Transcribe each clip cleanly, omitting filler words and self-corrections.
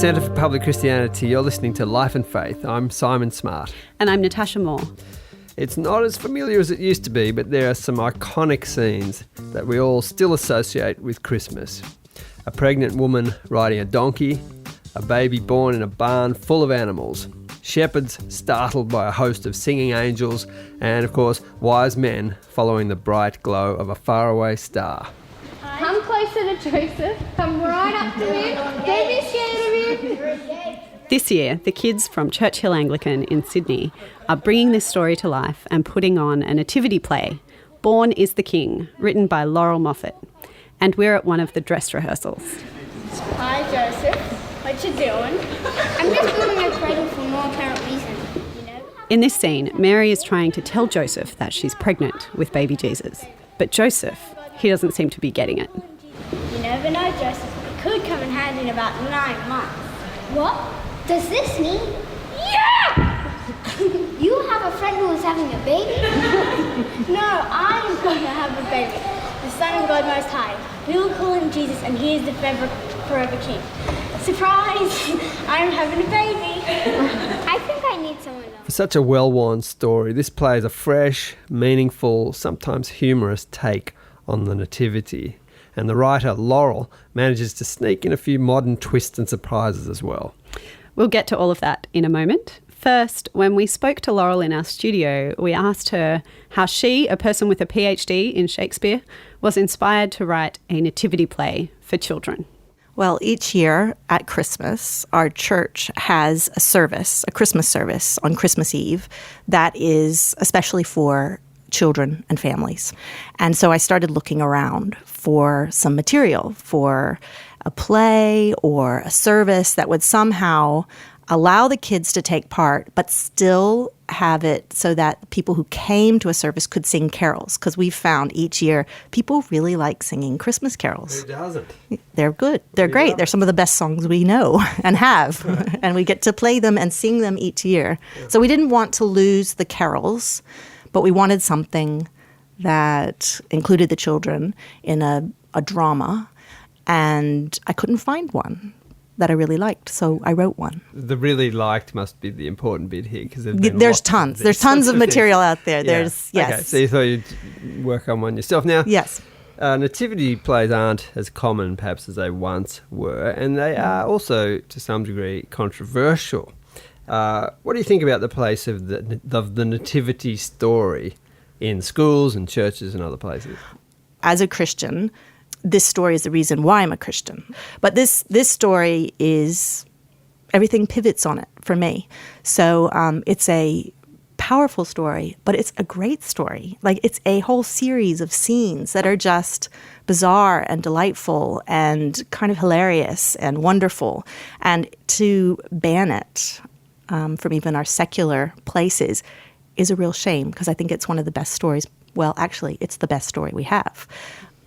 Centre for Public Christianity. You're listening to Life and Faith. I'm Simon Smart. And I'm Natasha Moore. It's not as familiar as it used to be, but there are some iconic scenes that we all still associate with Christmas. A pregnant woman riding a donkey, a baby born in a barn full of animals, shepherds startled by a host of singing angels, and of course, wise men following the bright glow of a faraway star. Come closer to Joseph. Come right up to him. Don't be scared of him. This year, the kids from Church Hill Anglican in Sydney are bringing this story to life and putting on a nativity play, Born is the King, written by Laurel Moffatt. And we're at one of the dress rehearsals. Hi, Joseph. What you doing? I'm just building a cradle for no apparent reason. In this scene, Mary is trying to tell Joseph that she's pregnant with baby Jesus. But Joseph, he doesn't seem to be getting it. You never know, Joseph. It could come in handy in about 9 months. What? Does this mean? Yeah! You have a friend who is having a baby? No, I am going to have a baby. The Son of God Most High. We will call him Jesus, and he is the forever King. Surprise! I'm having a baby. I think I need someone else. For such a well-worn story, this play is a fresh, meaningful, sometimes humorous take on the Nativity. And the writer, Laurel, manages to sneak in a few modern twists and surprises as well. We'll get to all of that in a moment. First, when we spoke to Laurel in our studio, we asked her how she, a person with a PhD in Shakespeare, was inspired to write a nativity play for children. Well, each year at Christmas, our church has a service, a Christmas service on Christmas Eve that is especially for children and families. And so I started looking around for some material for a play or a service that would somehow allow the kids to take part, but still have it so that people who came to a service could sing carols. Because we've found each year people really like singing Christmas carols. Who doesn't? They're good. They're great. They're some of the best songs we know and have. And we get to play them and sing them each year. So we didn't want to lose the carols, but we wanted something that included the children in a drama. And I couldn't find one that I really liked, so I wrote one. The really liked must be the important bit here, because there's tons. There's tons of material out there. Yeah. There's yes. Okay, so you thought you'd work on one yourself. Now, yes. Nativity plays aren't as common perhaps as they once were, and they are also to some degree controversial. What do you think about the place of the Nativity story in schools and churches and other places? As a Christian, this story is the reason why I'm a Christian. But this story is, everything pivots on it for me. So it's a powerful story, but it's a great story. Like, it's a whole series of scenes that are just bizarre and delightful and kind of hilarious and wonderful. And to ban it from even our secular places is a real shame, because I think it's one of the best stories. Well, actually, it's the best story we have.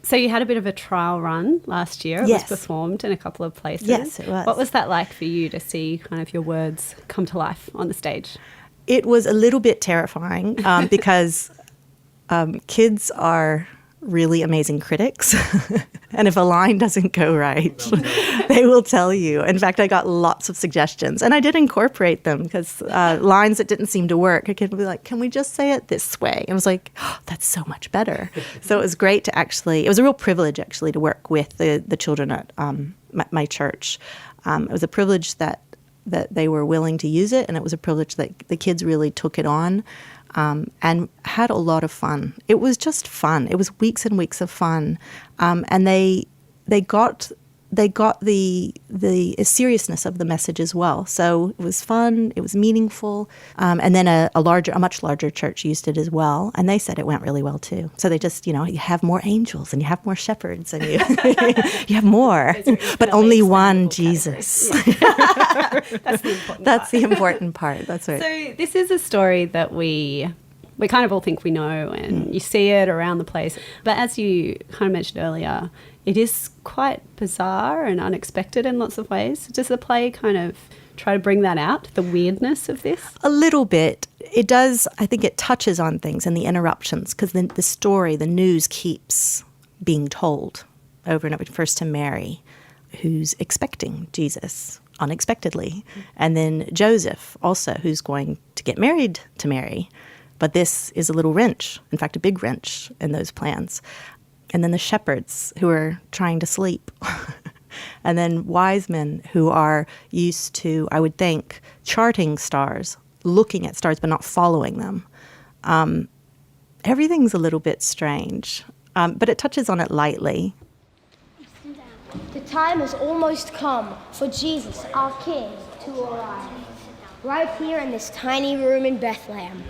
So you had a bit of a trial run last year. It Yes. was performed in a couple of places. Yes, it was. What was that like for you to see kind of your words come to life on the stage? It was a little bit terrifying because kids are really amazing critics. And if a line doesn't go right, they will tell you. In fact, I got lots of suggestions, and I did incorporate them, because lines that didn't seem to work, a kid would be like, can we just say it this way? And I was like, oh, that's so much better. So it was great to actually, it was a real privilege actually to work with the children at my church. It was a privilege that they were willing to use it, and it was a privilege that the kids really took it on. And had a lot of fun. It was just fun. It was weeks and weeks of fun, and they got the seriousness of the message as well. So it was fun. It was meaningful. And then a much larger church used it as well, and they said it went really well too. So they just, you have more angels and you have more shepherds and you you have more, but only one Jesus. That's the important part. That's right. So this is a story that we kind of all think we know, and you see it around the place. But as you kind of mentioned earlier, it is quite bizarre and unexpected in lots of ways. Does the play kind of try to bring that out, the weirdness of this? A little bit. It does. I think it touches on things and the interruptions, because the story, the news keeps being told over and over. First to Mary, who's expecting Jesus, unexpectedly. And then Joseph also, who's going to get married to Mary. But this is a little wrench, in fact, a big wrench in those plans. And then the shepherds who are trying to sleep. And then wise men who are used to, I would think, charting stars, looking at stars but not following them. Everything's a little bit strange, but it touches on it lightly. The time has almost come for Jesus, our King, to arrive. Right here in this tiny room in Bethlehem.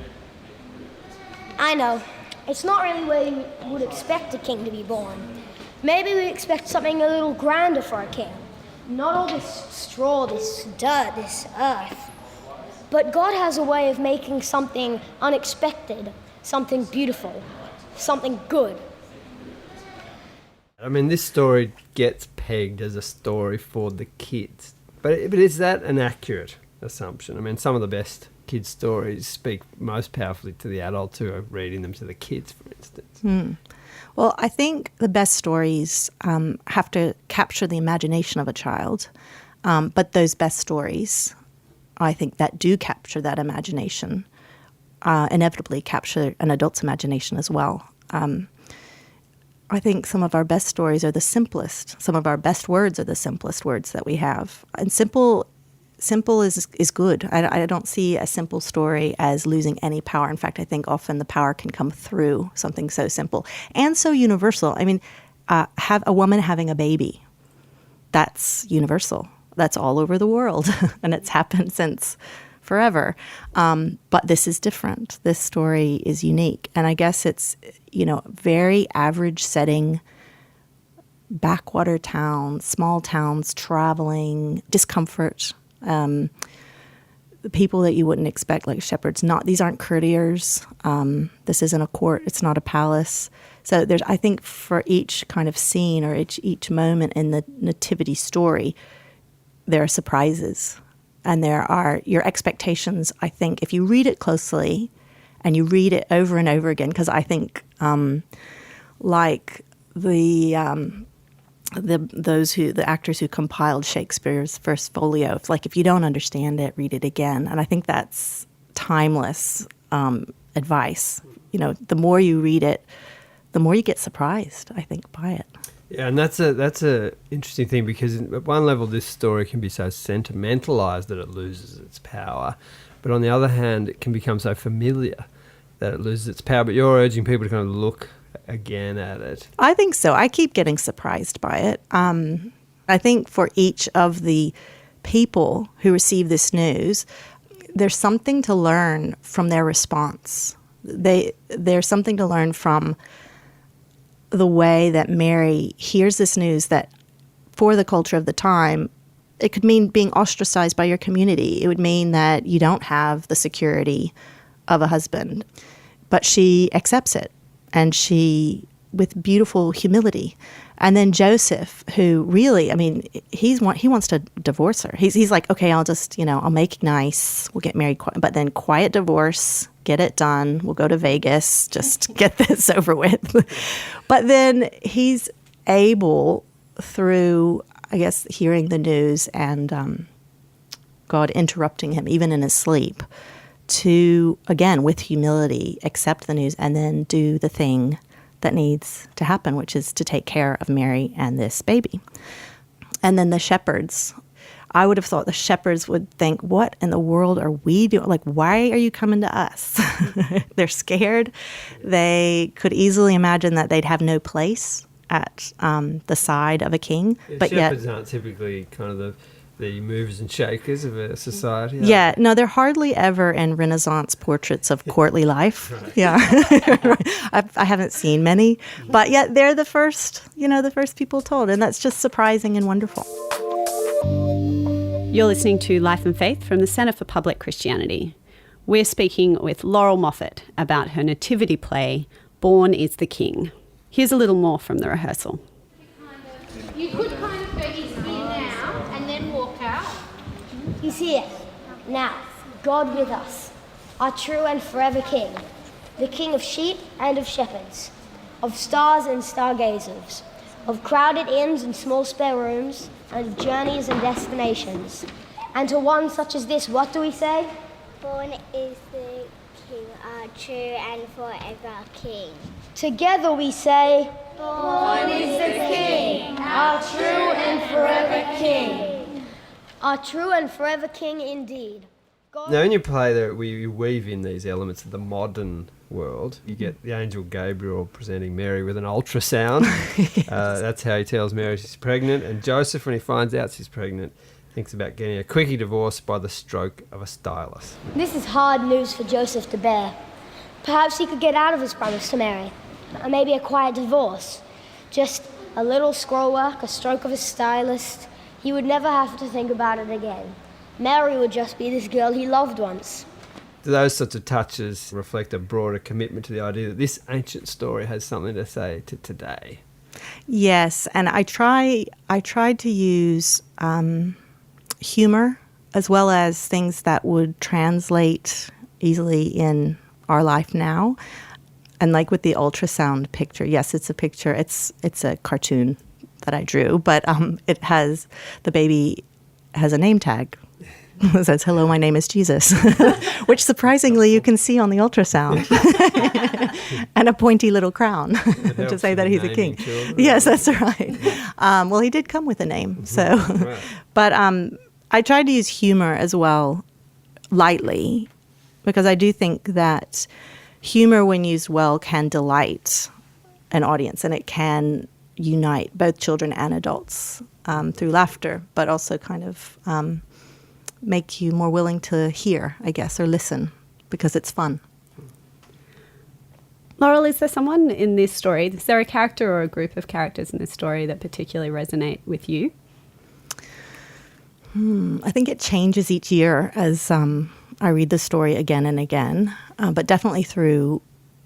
I know, it's not really where you would expect a king to be born. Maybe we expect something a little grander for a king. Not all this straw, this dirt, this earth. But God has a way of making something unexpected, something beautiful, something good. I mean, this story gets pegged as a story for the kids. But is that an accurate assumption? I mean, some of the best kids' stories speak most powerfully to the adults who are reading them to the kids, for instance. Well, I think the best stories have to capture the imagination of a child. But those best stories, I think, that do capture that imagination, inevitably capture an adult's imagination as well. I think some of our best stories are the simplest. Some of our best words are the simplest words that we have. And simple is good. I don't see a simple story as losing any power. In fact, I think often the power can come through something so simple and so universal. I mean, have a woman having a baby, that's universal. That's all over the world, and it's happened since forever. But this is different. This story is unique, and I guess it's, very average setting, backwater towns, small towns, traveling, discomfort. The people that you wouldn't expect, like shepherds, these aren't courtiers. This isn't a court. It's not a palace. So I think for each kind of scene or each moment in the nativity story, there are surprises and there are your expectations. I think if you read it closely and you read it over and over again, because I think like the actors who compiled Shakespeare's first folio, it's like if you don't understand it, read it again. And I think that's timeless advice. The more you read it, the more you get surprised, I think, by it. Yeah, and that's a interesting thing, because at one level this story can be so sentimentalized that it loses its power, but on the other hand it can become so familiar that it loses its power. But you're urging people to kind of look again at it. I think so. I keep getting surprised by it. I think for each of the people who receive this news, there's something to learn from their response. There's something to learn from the way that Mary hears this news that for the culture of the time, it could mean being ostracized by your community. It would mean that you don't have the security of a husband. But she accepts it, and she, with beautiful humility. And then Joseph, who really, I mean, he wants to divorce her. He's like, okay, I'll just, I'll make it nice. We'll get married, but then quiet divorce, get it done. We'll go to Vegas, just get this over with. But then he's able, through, I guess, hearing the news and God interrupting him, even in his sleep, to, again, with humility, accept the news and then do the thing that needs to happen, which is to take care of Mary and this baby. And then the shepherds, I would have thought the shepherds would think, what in the world are we doing? Like, why are you coming to us? They're scared. They could easily imagine that they'd have no place at the side of a king. Yeah, but shepherds yet, aren't typically kind of the movers and shakers of a society. Yeah, no, they're hardly ever in Renaissance portraits of courtly life. Right. Yeah, I haven't seen many, but yet they're the first, the first people told, and that's just surprising and wonderful. You're listening to Life and Faith from the Centre for Public Christianity. We're speaking with Laurel Moffatt about her nativity play, Born is the King. Here's a little more from the rehearsal. You could kind of go, he's here now, and then walk out. He's here. Now, God with us, our true and forever King, the King of sheep and of shepherds, of stars and stargazers, of crowded inns and small spare rooms, and of journeys and destinations, And to one such as this, what do we say? Born is the King, our true and forever King. Together we say, Born is the King, our true and forever King. Our true and forever King indeed. Now, in your play, there you weave in these elements of the modern world. You get the angel Gabriel presenting Mary with an ultrasound. Yes. That's how he tells Mary she's pregnant. And Joseph, when he finds out she's pregnant, thinks about getting a quickie divorce by the stroke of a stylus. This is hard news for Joseph to bear. Perhaps he could get out of his promise to Mary, or maybe a quiet divorce. Just a little scroll work, a stroke of a stylist. He would never have to think about it again. Mary would just be this girl he loved once. Do those sorts of touches reflect a broader commitment to the idea that this ancient story has something to say to today? Yes, and I tried to use humor as well as things that would translate easily in our life now. And like with the ultrasound picture, yes, it's a picture. It's a cartoon that I drew, but it has the baby has a name tag. It says, "Hello, my name is Jesus," which surprisingly you can see on the ultrasound, and a pointy little crown to say that he's a king. Children. Yes, that's right. Well, he did come with a name, so. Right. But I tried to use humor as well, lightly, because I do think that humor, when used well, can delight an audience, and it can unite both children and adults through laughter, but also kind of make you more willing to hear, I guess, or listen, because it's fun. Laurel, is there someone in this story, is there a character or a group of characters in this story that particularly resonate with you? I think it changes each year as I read the story again and again, but definitely through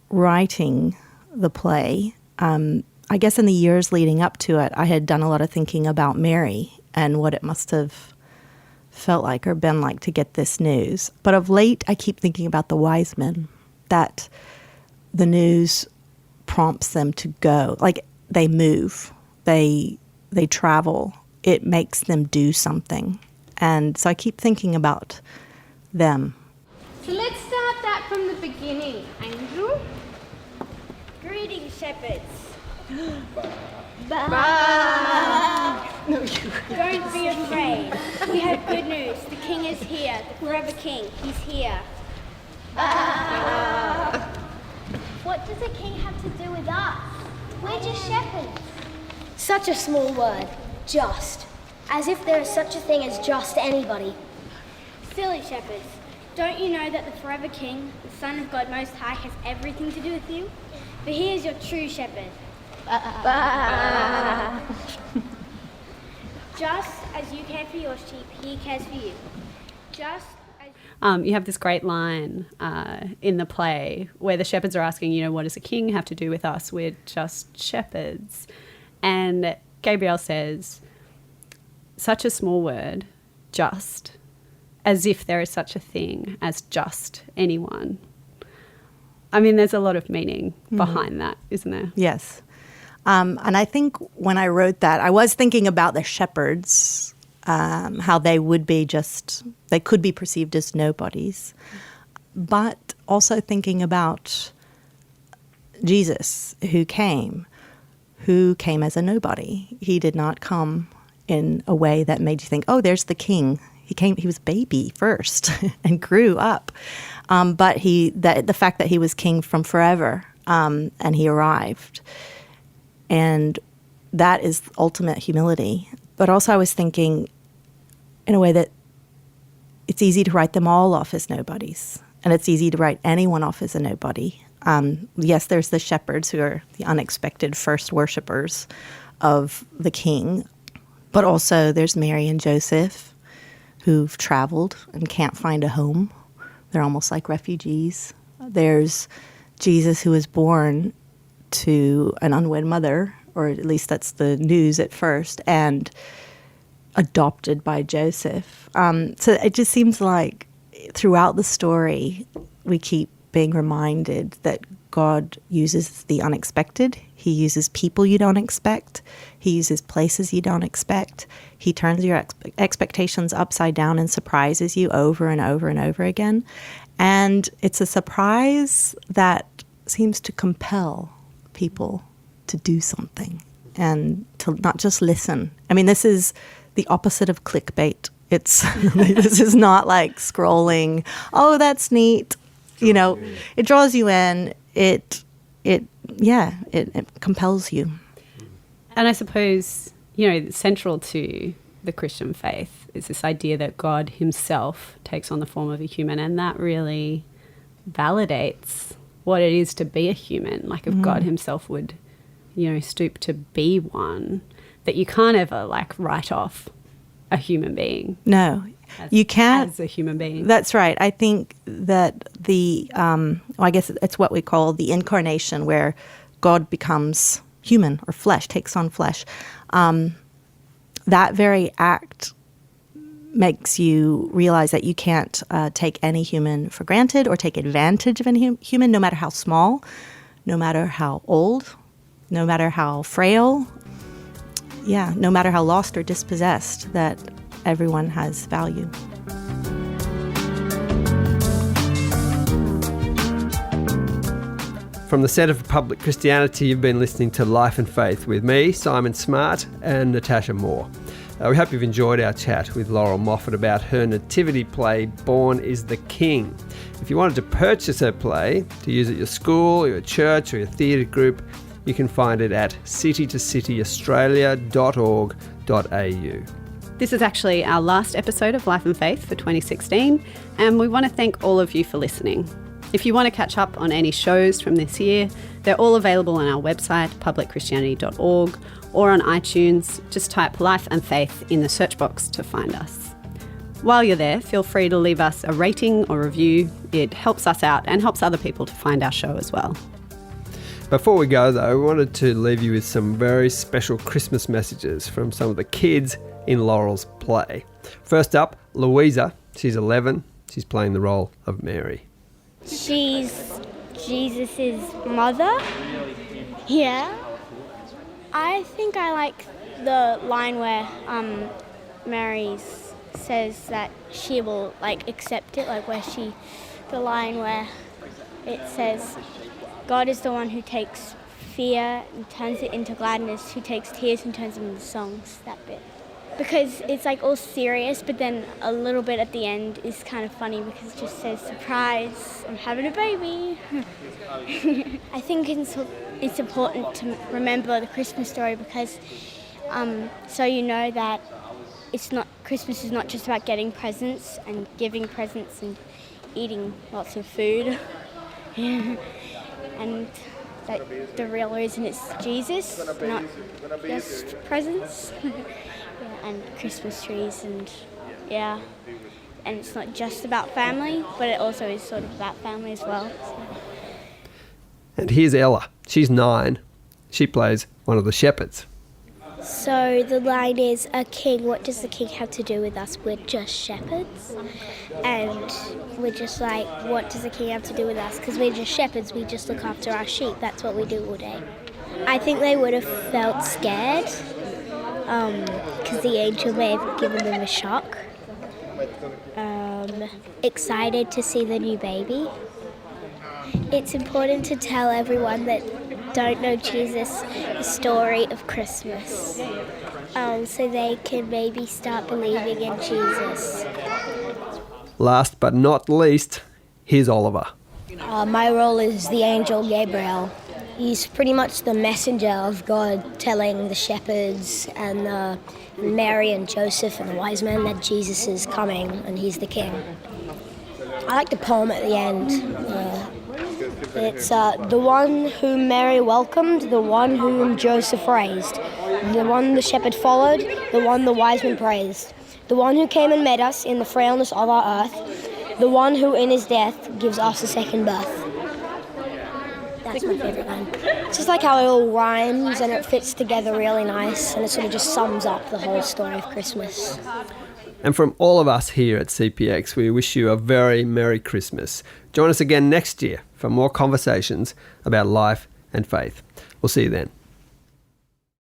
writing the play. I guess in the years leading up to it, I had done a lot of thinking about Mary and what it must have felt like or been like to get this news. But of late, I keep thinking about the wise men, that the news prompts them to go. Like, they move, they travel. It makes them do something. And so I keep thinking about them. So let's start that from the beginning, Andrew. Greetings, shepherds. Don't be afraid. We have good news. The king is here. The forever king. He's here. What does a king have to do with us? We're just shepherds. Such a small word, just. As if there is such a thing as just anybody. Silly shepherds. Don't you know that the forever king, the Son of God Most High, has everything to do with you? For he is your true shepherd. Just as you care for your sheep, he cares for you. Just as... You have this great line in the play where the shepherds are asking, what does a king have to do with us? We're just shepherds. And Gabriel says, such a small word, just, as if there is such a thing as just anyone. I mean, there's a lot of meaning behind that, isn't there? Yes. And I think when I wrote that, I was thinking about the shepherds, how they would be they could be perceived as nobodies, but also thinking about Jesus, who came as a nobody. He did not come in a way that made you think, oh, there's the king. He was a baby first and grew up. But the fact that he was king from forever, and he arrived. And that is ultimate humility. But also I was thinking in a way that it's easy to write them all off as nobodies. And it's easy to write anyone off as a nobody. Yes, there's the shepherds who are the unexpected first worshipers of the king. But also there's Mary and Joseph who've traveled and can't find a home. They're almost like refugees. There's Jesus, who was born to an unwed mother, or at least that's the news at first, and adopted by Joseph. So it just seems like throughout the story, we keep being reminded that God uses the unexpected. He uses people you don't expect. He uses places you don't expect. He turns your expectations upside down and surprises you over and over and over again. And it's a surprise that seems to compel people to do something and to not just listen. I mean, this is the opposite of clickbait. It's this is not like scrolling, oh, that's neat. You know, it draws you in. It compels you. And I suppose, central to the Christian faith is this idea that God himself takes on the form of a human, and that really validates what it is to be a human. Like if God himself would, stoop to be one, that you can't ever write off a human being. No, you can't. As a human being. That's right. I think that I guess it's what we call the incarnation, where God becomes human or flesh, takes on flesh. That very act makes you realize that you can't take any human for granted or take advantage of any human, no matter how small, no matter how old, no matter how frail. Yeah, no matter how lost or dispossessed, that everyone has value. From the Centre for Public Christianity, you've been listening to Life and Faith with me, Simon Smart, and Natasha Moore. We hope you've enjoyed our chat with Laurel Moffatt about her nativity play, Born is the King. If you wanted to purchase her play to use at your school, your church, or your theatre group, you can find it at citytocityaustralia.org.au. This is actually our last episode of Life and Faith for 2016, and we want to thank all of you for listening. If you want to catch up on any shows from this year, they're all available on our website, publicchristianity.org, or on iTunes. Just type Life and Faith in the search box to find us. While you're there, feel free to leave us a rating or review. It helps us out and helps other people to find our show as well. Before we go, though, we wanted to leave you with some very special Christmas messages from some of the kids in Laurel's play. First up, Louisa. She's 11. She's playing the role of Mary. She's Jesus' mother. Yeah. I think I like the line where Mary says that she will accept it, the line where it says, God is the one who takes fear and turns it into gladness, who takes tears and turns them into songs, that bit. Because it's all serious, but then a little bit at the end is kind of funny because it just says, surprise, I'm having a baby. I think it's important to remember the Christmas story because so you know that Christmas is not just about getting presents and giving presents and eating lots of food. And that the real reason it's Jesus, not just presents. And Christmas trees and it's not just about family, but it also is sort of about family as well. So. And here's Ella. She's 9. She plays one of the shepherds. So the line is, a king, what does the king have to do with us? We're just shepherds. And we're just what does the king have to do with us? Because we're just shepherds, we just look after our sheep. That's what we do all day. I think they would have felt scared because the angel may have given them a shock. Excited to see the new baby. It's important to tell everyone that don't know Jesus the story of Christmas, so they can maybe start believing in Jesus. Last but not least, here's Oliver. My role is the angel Gabriel. He's pretty much the messenger of God, telling the shepherds and Mary and Joseph and the wise men that Jesus is coming and he's the king. I like the poem at the end. It's the one whom Mary welcomed, the one whom Joseph raised, the one the shepherd followed, the one the wise men praised, the one who came and met us in the frailness of our earth, the one who in his death gives us a second birth. That's my favourite line. It's just like how it all rhymes and it fits together really nice and it sort of just sums up the whole story of Christmas. And from all of us here at CPX, we wish you a very Merry Christmas. Join us again next year for more conversations about life and faith. We'll see you then.